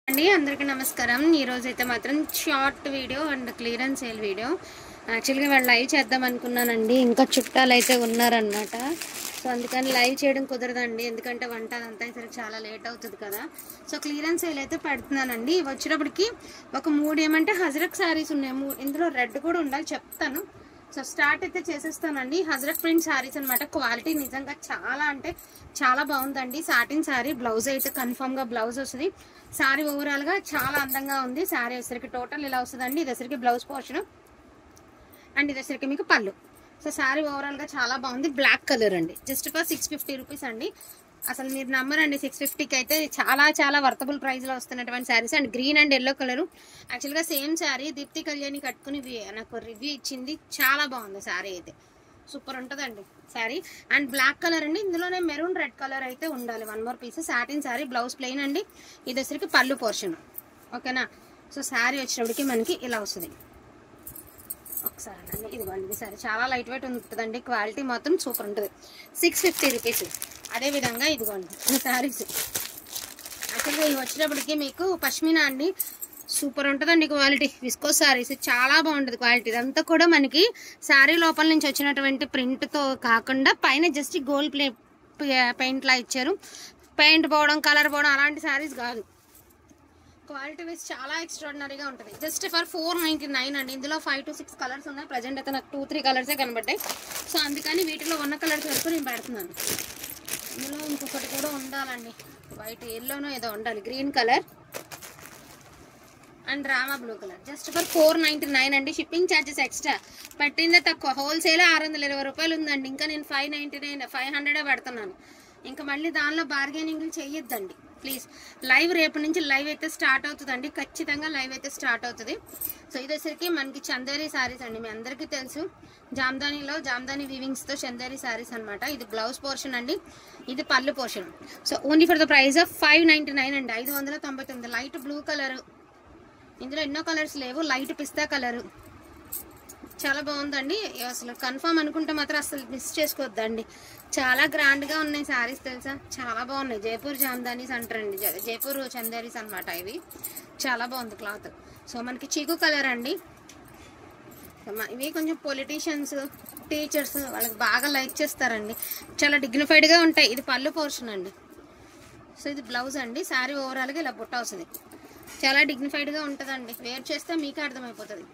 అందరికీ నమస్కారం. ఈ రోజు అయితే మాత్రం short video and clearance sale video. యాక్చువల్గా వాళ్ళు లైవ్ చేద్దాం అనుకున్నానండి, ఇంకా చుట్టాలు అయితే ఉన్నారనమాట. సో అందుకని లైవ్ చేయడం కుదరదండి, ఎందుకంటే వంట అదంతా సరికి చాలా లేట్ అవుతుంది కదా. సో క్లియరెన్స్ సేల్ అయితే పెడుతున్నానండి. వచ్చేటప్పటికి ఒక 3 ఏమంటే హజరక్ శారీస్ ఉన్నాయి. ఇందులో రెడ్ కూడా ఉండాలి, చెప్తాను. సో స్టార్ట్ అయితే చేసేస్తానండి. హజరత్ ప్రింట్ శారీస్ అనమాట. క్వాలిటీ నిజంగా చాలా అంటే చాలా బాగుందండి. సాటిన్ శారీ, బ్లౌజ్ అయితే కన్ఫర్మ్ గా బ్లౌజ్ వస్తుంది. శారీ ఓవరాల్ గా చాలా అందంగా ఉంది. శారీ వచ్చేసరికి టోటల్ ఇలా వస్తుందండి. ఇది వచ్చరికి బ్లౌజ్ పోర్షన్ అండ్ ఇది వచ్చరికి మీకు పళ్ళు. సో శారీ ఓవరాల్ గా చాలా బాగుంది. బ్లాక్ కలర్ అండి, జస్ట్ ఫర్ 650 రూపీస్ అండి. అసలు మీరు నమ్మరండి, 650కి అయితే చాలా చాలా వర్తబుల్ ప్రైస్ లో వస్తున్నటువంటి saris. And green and yellow colour యాక్చువల్గా సేమ్ శారీ దీప్తి కళ్యాణి కట్టుకుని నాకు రివ్యూ ఇచ్చింది. చాలా బాగుంది శారీ అయితే, సూపర్ ఉంటుందండి శారీ. అండ్ బ్లాక్ కలర్ అండి, ఇందులోనే మెరూన్ రెడ్ కలర్ అయితే ఉండాలి. 1 more piece. Satin sari, blouse plain అండి. ఇది వచ్చరికి పళ్ళు పోర్షన్, ఓకేనా. సో శారీ వచ్చేటప్పటికి మనకి ఇలా వస్తుంది. ఒకసారి అండి, ఇదిగోండి శారీ చాలా లైట్ వెయిట్ ఉంటుందండి. క్వాలిటీ మాత్రం సూపర్ ఉంటుంది. 650 రూపీస్. అదేవిధంగా ఇదిగోండి శారీస్. యాక్చువల్గా ఇవి వచ్చేటప్పటికి మీకు పష్మినా అండి, సూపర్ ఉంటుందండి క్వాలిటీ. విస్కోస్ శారీస్ చాలా బాగుంటుంది క్వాలిటీ. ఇదంతా కూడా మనకి శారీ లోపల నుంచి వచ్చినటువంటి ప్రింట్తో కాకుండా పైన జస్ట్ గోల్డ్ పెయింట్ లా ఇచ్చారు. పెయింట్ పోవడం, కలర్ పోవడం అలాంటి శారీస్ కాదు. క్వాలిటీ వైజ్ చాలా ఎక్స్ట్రాడినరీగా ఉంటుంది. జస్ట్ ఫర్ 499 అండి. ఇందులో 5 to 6 కలర్స్ ఉన్నాయి. ప్రజెంట్ అయితే నాకు 2-3 కలర్సే కనబడ్డాయి. సో అందుకని వీటిలో ఉన్న కలర్స్ వరకు నేను పెడుతున్నాను. ఇందులో ఇంకొకటి కూడా ఉండాలండి, వైట్ ఎల్లోనో ఏదో ఉండాలి, green colour and Rama blue colour. Just for 499 అండి. షిప్పింగ్ ఛార్జెస్ ఎక్స్ట్రా, పెట్టిందే తక్కువ. హోల్సేల్ 620 రూపాయలు ఉందండి. ఇంకా నేను 500 పెడుతున్నాను. ఇంకా మళ్ళీ దానిలో బార్గెనింగ్లు చేయొద్దండి ప్లీజ్. లైవ్ రేపు నుంచి లైవ్ అయితే స్టార్ట్ అవుతుందండి, ఖచ్చితంగా లైవ్ అయితే స్టార్ట్ అవుతుంది. సో ఇది వచ్చరికి మనకి చందేరి శారీస్ అండి. మీ అందరికీ తెలుసు, జామ్దాని వీవింగ్స్తో చందేరి శారీస్ అనమాట. ఇది బ్లౌజ్ పోర్షన్ అండి, ఇది పళ్ళు portion. So only for the price of 599 అండి, 599. లైట్ బ్లూ కలర్, ఇందులో ఎన్నో కలర్స్ లేవు. లైట్ పిస్తా కలరు చాలా బాగుందండి. అసలు కన్ఫర్మ్ అనుకుంటే మాత్రం అసలు మిస్ చేసుకోవద్దండి. చాలా గ్రాండ్గా ఉన్నాయి శారీస్, తెలుసా, చాలా బాగున్నాయి. జైపూర్ జామ్దానీస్ అంటారండి, జైపూర్ చందేరీస్ అనమాట. ఇవి చాలా బాగుంది క్లాత్. సో మనకి చీకు కలర్ అండి. ఇవి కొంచెం పొలిటీషియన్స్, టీచర్స్ వాళ్ళకి బాగా లైక్ చేస్తారండి. చాలా డిగ్నిఫైడ్గా ఉంటాయి. ఇది పళ్ళు పోర్షన్ అండి. సో ఇది బ్లౌజ్ అండి. శారీ ఓవరాల్గా ఇలా బుట్ట వస్తుంది. చాలా డిగ్నిఫైడ్గా ఉంటుందండి, వేర్ చేస్తే మీకే అర్థమైపోతుంది.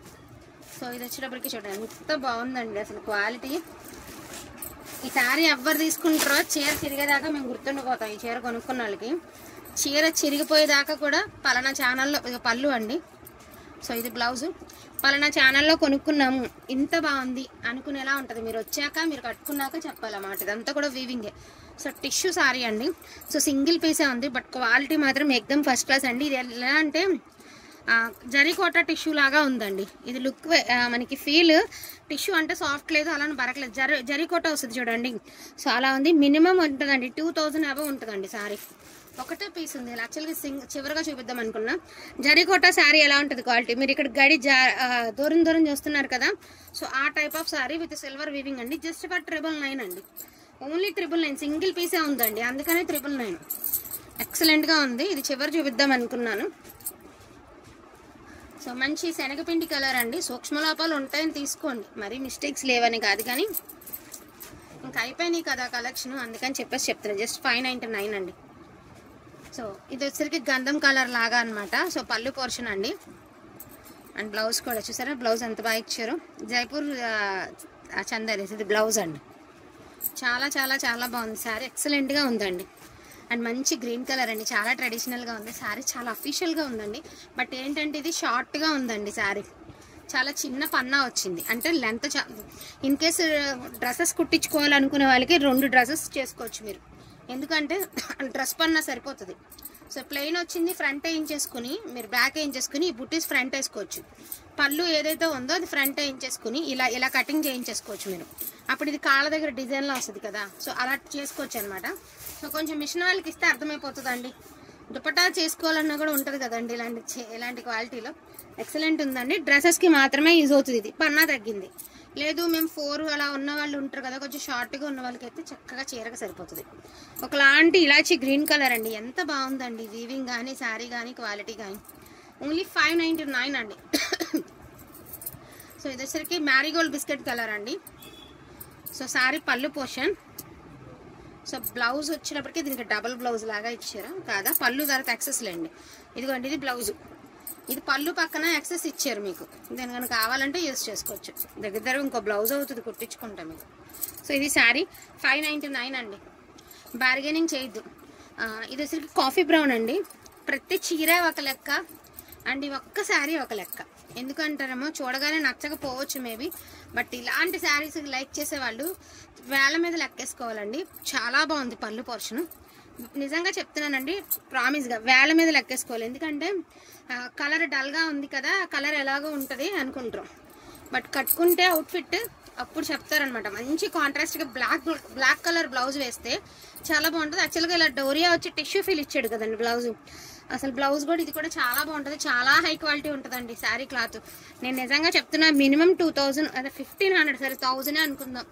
సో ఇది వచ్చేటప్పటికి చూడండి ఎంత బాగుందండి అసలు క్వాలిటీ. ఈ శారీ ఎవరు తీసుకుంటారో చీర చిరిగేదాకా మేము గుర్తుండిపోతాం. ఈ చీర కొనుక్కున్న వాళ్ళకి చీర చిరిగిపోయేదాకా కూడా పలానా ఛానల్లో పళ్ళు అండి. సో ఇది బ్లౌజు, పలానా ఛానల్లో కొనుక్కున్నాము ఇంత బాగుంది అనుకునేలా ఉంటుంది. మీరు వచ్చాక మీరు కట్టుకున్నాక చెప్పాలన్నమాట. ఇదంతా కూడా వీవింగే. సో టిష్యూ శారీ అండి. సో సింగిల్ పీసే ఉంది, బట్ క్వాలిటీ మాత్రం ఎక్దమ్ ఫస్ట్ క్లాస్ అండి. ఇది ఎలా అంటే జరీకోట టిష్యూ లాగా ఉందండి. ఇది లుక్ మనకి ఫీల్ టిష్యూ అంటే సాఫ్ట్ లేదు, అలానే బరకలేదు, జరీకోట వస్తుంది చూడండి. సో అలా ఉంది. మినిమం ఉంటుందండి 2000 అబవ్ ఉంటుందండి శారీ. ఒకటే పీస్ ఉంది. యాక్చువల్గా చివరిగా చూపిద్దాం అనుకున్నా. జరీకోట శారీ ఎలా ఉంటుంది క్వాలిటీ, మీరు ఇక్కడ గడి దూరం దూరం చూస్తున్నారు కదా. సో ఆ type of sari with silver weaving అండి. జస్ట్ ఫర్ 999 అండి, ఓన్లీ 999. సింగిల్ పీసే ఉందండి, అందుకనే 999. ఎక్సలెంట్గా ఉంది. ఇది చివరి చూపిద్దాం అనుకున్నాను. సో మంచి శనగపిండి కలర్ అండి. సూక్ష్మలోపాలు ఉంటాయని తీసుకోండి, మరీ మిస్టేక్స్ లేవని కాదు, కానీ ఇంకా అయిపోయినాయి కదా కలెక్షన్, అందుకని చెప్పేసి చెప్తున్నాను. జస్ట్ 599 అండి. సో ఇది వచ్చరికి గంధం కలర్ లాగా అనమాట. సో పళ్ళు పోర్షన్ అండి. అండ్ బ్లౌజ్ కూడా చూసారా, బ్లౌజ్ ఎంత బాగా ఇచ్చారు. జైపూర్ చందేరీస్, ఇది బ్లౌజ్ అండి. చాలా చాలా చాలా బాగుంది శారీ, ఎక్సలెంట్గా ఉందండి. అండ్ మంచి గ్రీన్ కలర్ అండి, చాలా ట్రెడిషనల్గా ఉంది శారీ, చాలా అఫీషియల్గా ఉందండి. బట్ ఏంటంటే ఇది షార్ట్గా ఉందండి శారీ, చాలా చిన్న పన్నా వచ్చింది. అంటే లెంత్ ఇన్ కేసు డ్రెస్సెస్ కుట్టించుకోవాలనుకునే వాళ్ళకి 2 డ్రెస్సెస్ చేసుకోవచ్చు మీరు, ఎందుకంటే డ్రెస్ పన్నా సరిపోతుంది. సో ప్లెయిన్ వచ్చింది, ఫ్రంట్ వేయించేసుకుని మీరు బ్యాక్ వేయించేసుకుని ఈ బుట్టీస్ ఫ్రంట్ వేసుకోవచ్చు. పళ్ళు ఏదైతే ఉందో అది ఫ్రంట్ వేయించేసుకుని ఇలా కటింగ్ చేయించేసుకోవచ్చు మీరు. అప్పుడు ఇది కాళ్ళ దగ్గర డిజైన్లో వస్తుంది కదా, సో అలా చేసుకోవచ్చు అనమాట. సో కొంచెం మిషన్ వాళ్ళకి ఇస్తే అర్థమైపోతుందండి. దుపట్టా చేసుకోవాలన్నా కూడా ఉంటుంది కదండి ఇలాంటి క్వాలిటీలో. ఎక్సలెంట్ ఉందండి. డ్రెస్సెస్కి మాత్రమే యూజ్ అవుతుంది. ఇది పన్నా తగ్గింది. లేదు మేము 4 అలా ఉన్న వాళ్ళు ఉంటారు కదా, కొంచెం షార్ట్గా ఉన్న వాళ్ళకి అయితే చక్కగా చీరగా సరిపోతుంది. ఒకలాంటి ఇలాచి గ్రీన్ కలర్ అండి, ఎంత బాగుందండి వీవింగ్ కానీ శారీ కానీ క్వాలిటీ కానీ. ఓన్లీ 599 అండి. సో ఇది వచ్చరికి మ్యారీగోల్డ్ బిస్కెట్ కలర్ అండి. సో శారీ పళ్ళు పోర్షన్. సో బ్లౌజ్ వచ్చినప్పటికీ దీనికి డబుల్ బ్లౌజ్ లాగా ఇచ్చారు కాదా, పళ్ళు ధరకు ఎక్సెస్ లేండి. ఇదిగోండి ఇది బ్లౌజు, ఇది పళ్ళు పక్కన ఎక్సెస్ ఇచ్చారు మీకు. దీని కనుక కావాలంటే యూజ్ చేసుకోవచ్చు. దగ్గర ఇంకో బ్లౌజ్ అవుతుంది కుట్టించుకుంటాం మీకు. సో ఇది శారీ 599 అండి. బార్గెనింగ్ చేయొద్దు. ఇది వచ్చరికి కాఫీ బ్రౌన్ అండి. ప్రతి చీర ఒక లెక్క అండ్ ఒక్క శారీ ఒక లెక్క. ఎందుకంటారేమో చూడగానే నచ్చకపోవచ్చు మేబీ, బట్ ఇలాంటి శారీస్ లైక్ చేసేవాళ్ళు వేళ్ళ మీద లెక్కేసుకోవాలండి. చాలా బాగుంది పళ్ళు పోర్షన్, నిజంగా చెప్తున్నానండి, ప్రామిస్గా వేళ్ళ మీద లెక్కేసుకోవాలి. ఎందుకంటే కలర్ డల్గా ఉంది కదా, కలర్ ఎలాగో ఉంటుంది అనుకుంటారు, బట్ కట్టుకుంటే అవుట్ఫిట్ అప్పుడు చెప్తారనమాట. మంచి కాంట్రాస్ట్గా బ్లాక్ కలర్ బ్లౌజ్ వేస్తే చాలా బాగుంటుంది. యాక్చువల్గా ఇలా డోరియా వచ్చి టిష్యూ ఫీల్ ఇచ్చాడు కదండి బ్లౌజ్. అసలు బ్లౌజ్ కూడా ఇది కూడా చాలా బాగుంటుంది, చాలా హై క్వాలిటీ ఉంటుందండి శారీ క్లాత్. నేను నిజంగా చెప్తున్నా, మినిమం 2000 అదే 1500 సరే 1000 అనుకుందాం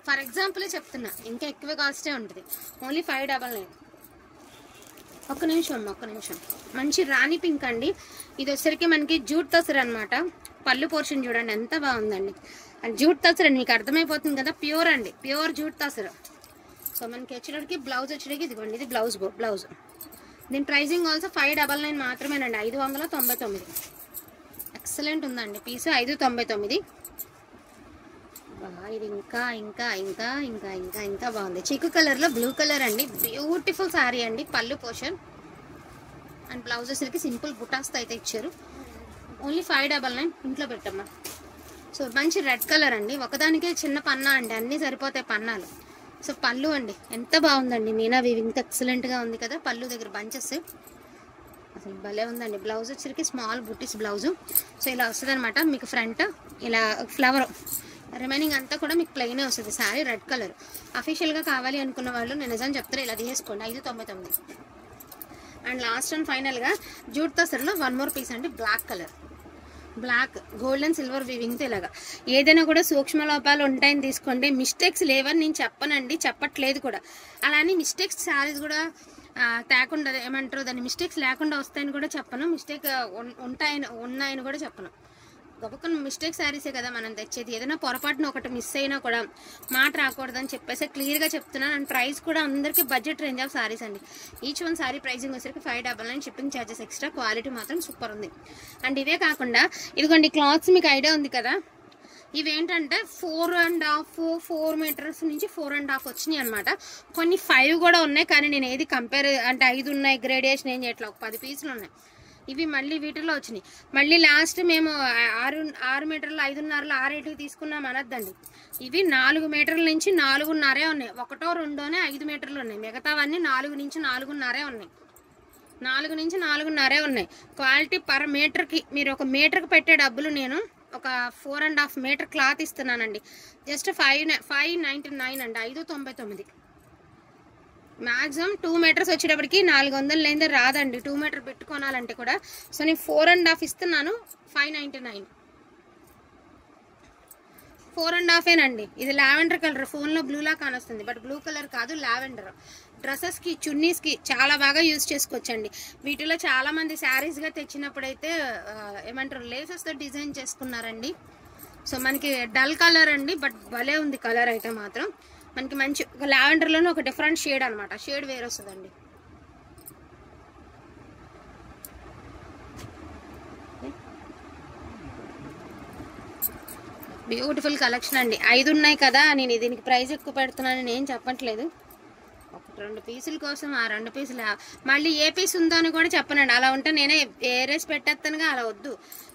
ఫర్ ఎగ్జాంపుల్ చెప్తున్నా, ఇంకా ఎక్కువ కాస్టే ఉంటుంది. ఓన్లీ 599. ఒక్క నిమిషం. మంచి రాణి పింక్ అండి. ఇది వచ్చరికి మనకి జూట్ తసరు అనమాట. పళ్ళు పోర్షన్ చూడండి ఎంత బాగుందండి. జూట్ తసరు అండి, మీకు అర్థమైపోతుంది కదా, ప్యూర్ అండి, ప్యూర్ జూట్ తసరు. సో మనకి వచ్చేటికి బ్లౌజ్ వచ్చేటికి ఇదిగోండి, ఇది బ్లౌజ్. దీని ప్రైజింగ్ ఆల్సో 599 మాత్రమేనండి, 599. ఎక్సలెంట్ ఉందండి పీస్, 599. ఇది ఇంకా బాగుంది. చిక్కు కలర్లో బ్లూ కలర్ అండి, బ్యూటిఫుల్ శారీ అండి. పళ్ళు పోర్షన్ అండ్ బ్లౌజ్ వచ్చేసరికి సింపుల్ బుటాస్తో అయితే ఇచ్చారు. ఓన్లీ 599. ఇంట్లో పెట్టమ్మా. సో మంచి రెడ్ కలర్ అండి, ఒకదానికే చిన్న పన్నా అండి, అన్నీ సరిపోతాయి పన్నాలు. సో పళ్ళు అండి ఎంత బాగుందండి, మీనా వీవింగ్ ఎక్సలెంట్గా ఉంది కదా. పళ్ళు దగ్గర బంచెస్ అసలు భలే ఉందండి. బ్లౌజ్ వచ్చరికి స్మాల్ బుటీస్ బ్లౌజు. సో ఇలా వస్తుంది అనమాట మీకు. ఫ్రంట్ ఇలా ఫ్లవర్, రిమైనింగ్ అంతా కూడా మీకు ప్లెయినే వస్తుంది. Sari red colour. అఫీషియల్గా కావాలి అనుకున్న వాళ్ళు నేను నిజం చెప్తాను, ఇలా తీసేసుకోండి, 599. అండ్ లాస్ట్ అండ్ ఫైనల్గా జూట్ తసర్లో 1 మోర్ పీస్ అండి, black colour. Black gold and silver వీవింగ్తో ఇలాగా. ఏదైనా కూడా సూక్ష్మ లోపాలు ఉంటాయని తీసుకోండి, మిస్టేక్స్ లేవని నేను చెప్పనండి, చెప్పట్లేదు కూడా. అలానే మిస్టేక్స్ శారీస్ కూడా తేకుండా ఏమంటారు దాన్ని, మిస్టేక్స్ లేకుండా వస్తాయని కూడా చెప్పను, మిస్టేక్ ఉన్నాయని కూడా చెప్పను. గొప్పకొని మిస్టేక్ శారీసే కదా మనం తెచ్చేది. ఏదైనా పొరపాటున ఒకటి మిస్ అయినా కూడా మాట రాకూడదని చెప్పేసి క్లియర్గా చెప్తున్నాను. అండ్ ప్రైస్ కూడా అందరికీ బడ్జెట్ రేంజ్ ఆఫ్ శారీస్ అండి. ఈచ్ వన్ శారీ ప్రైజింగ్ వచ్చేసరికి 599. Shipping charges extra. క్వాలిటీ మాత్రం సూపర్ ఉంది. అండ్ ఇవే కాకుండా ఇదిగోండి క్లాత్స్ మీకు ఐడియా ఉంది కదా, ఇవేంటంటే 4.5 మీటర్స్ నుంచి 4.5 వచ్చినాయి అనమాట. కొన్ని 5 కూడా ఉన్నాయి, కానీ నేను ఏది కంపేర్ అంటే 5 ఉన్నాయి గ్రేడియేషన్ ఏం చేయట్లా, ఒక 10 పీసులు ఉన్నాయి. ఇవి మళ్ళీ వీటిలో వచ్చినాయి. మళ్ళీ లాస్ట్ మేము 6 మీటర్లు 5.5 6 తీసుకున్నాం అనొద్దండి. ఇవి 4 మీటర్ల నుంచి 4.5 ఉన్నాయి. 1 2 5 మీటర్లు ఉన్నాయి, మిగతావన్నీ 4 నుంచి 4.5 ఉన్నాయి. 4 నుంచి 4.5 ఉన్నాయి. క్వాలిటీ పర్ మీటర్కి మీరు ఒక మీటర్కి పెట్టే డబ్బులు నేను ఒక 4.5 మీటర్ క్లాత్ ఇస్తున్నానండి. జస్ట్ 599 అండి, 599. మ్యాక్సిమం 2 మీటర్స్ వచ్చేటప్పటికి 400 లేదే రాదండి, 2 మీటర్ పెట్టుకోనాలంటే కూడా. సో నేను 4.5 ఇస్తున్నాను, 599. 4.5 ఇది లావెండర్ కలర్. ఫోన్లో బ్లూలా కానొస్తుంది, బట్ బ్లూ కలర్ కాదు, లావెండర్. డ్రెస్సెస్కి చున్నీస్కి చాలా బాగా యూజ్ చేసుకోవచ్చండి. వీటిలో చాలామంది శారీస్గా తెచ్చినప్పుడైతే ఏమంటారు లేసెస్తో డిజైన్ చేసుకున్నారండి. సో మనకి డల్ కలర్ అండి, బట్ భలే ఉంది కలర్ అయితే మాత్రం. మనకి మంచి ఒక లావెండర్లోనే ఒక డిఫరెంట్ షేడ్ అనమాట, షేడ్ వేరే వస్తుందండి. బ్యూటిఫుల్ కలెక్షన్ అండి. 5 ఉన్నాయి కదా, నేను దీనికి ప్రైస్ ఎక్కువ పెడుతున్నానని ఏం చెప్పట్లేదు. 1-2 పీసుల కోసం ఆ 2 పీసులు మళ్ళీ ఏ పీస్ ఉందో అని కూడా చెప్పనండి. అలా ఉంటే నేనే ఏరేసి పెట్టేస్తానుగా, అలా వద్దు.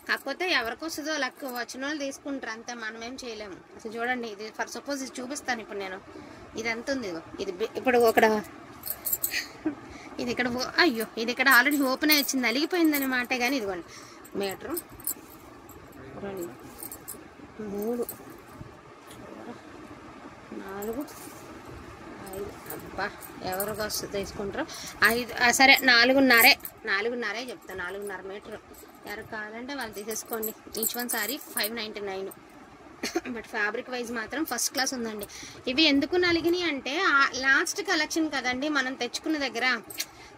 కాకపోతే ఎవరికి వస్తుందో లక్, వచ్చిన వాళ్ళు తీసుకుంటారు అంతే, మనం ఏం చేయలేము. అసలు చూడండి, ఇది ఫర్ సపోజ్ ఇది చూపిస్తాను ఇప్పుడు నేను. ఇది ఎంత ఉంది, ఇది ఇప్పుడు ఇది ఇక్కడ అయ్యో ఇది ఇక్కడ ఆల్రెడీ ఓపెన్ అయి వచ్చింది, అలిగిపోయిందని మాట. కానీ ఇదిగోండి మీటరు 2 3 4 5. అబ్బా ఎవరికి వస్తుంది తీసుకుంటారు 5 సరే 4.5 చెప్తాను. 4.5 మీటర్ ఎవరికి కావాలంటే వాళ్ళు తీసేసుకోండి. Each one sorry 599. But fabric wise మాత్రం ఫస్ట్ క్లాస్ ఉందండి. ఇవి ఎందుకు నలిగినాయి అంటే లాస్ట్ కలెక్షన్ కదండి, మనం తెచ్చుకున్న దగ్గర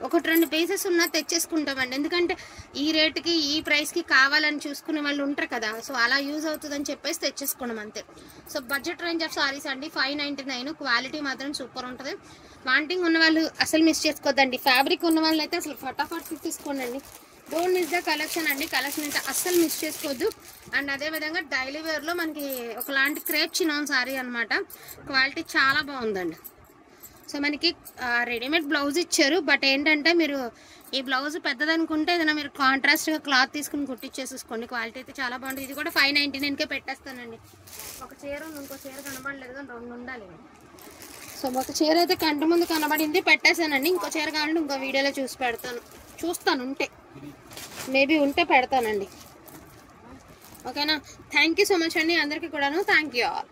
1-2 పీసెస్ ఉన్నా తెచ్చేసుకుంటామండి. ఎందుకంటే ఈ రేటుకి ఈ ప్రైస్కి కావాలని చూసుకునే వాళ్ళు ఉంటారు కదా, సో అలా యూజ్ అవుతుందని చెప్పేసి తెచ్చేసుకున్నాం అంతే. So budget range of saris అండి, 599. క్వాలిటీ మాత్రం సూపర్ ఉంటుంది. వాంటింగ్ ఉన్న వాళ్ళు అసలు మిస్ చేసుకోవద్దండి. ఫ్యాబ్రిక్ ఉన్న వాళ్ళు అయితే అసలు ఫటాఫట్ తీసుకోండి. డోంట్ మిస్ ద కలెక్షన్ అండి. కలెక్షన్ అయితే అస్సలు మిస్ చేసుకోవద్దు. అండ్ అదేవిధంగా డైలీ వేర్లో మనకి ఒకలాంటి క్రేప్ చినాన్ సారీ అనమాట. క్వాలిటీ చాలా బాగుందండి. సో మనకి రెడీమేడ్ బ్లౌజ్ ఇచ్చారు, బట్ ఏంటంటే మీరు ఈ బ్లౌజ్ పెద్దదనుకుంటే ఏదైనా మీరు కాంట్రాస్ట్గా క్లాత్ తీసుకుని కుట్టించేసుకోండి. క్వాలిటీ అయితే చాలా బాగుంటుంది. ఇది కూడా 599కే పెట్టేస్తానండి. ఒక చీర ఇంకో చీర కనబడలేదు కానీ 2 ఉండాలి. సో ఒక చీర అయితే కంటి ముందు కనబడింది, పెట్టేశానండి. ఇంకో చీర కావాలంటే ఇంకో వీడియోలో చూస్తాను ఉంటే, మేబీ ఉంటే పెడతానండి. ఓకేనా? థ్యాంక్ యూ సో మచ్ అండి అందరికీ కూడాను. Thank you all.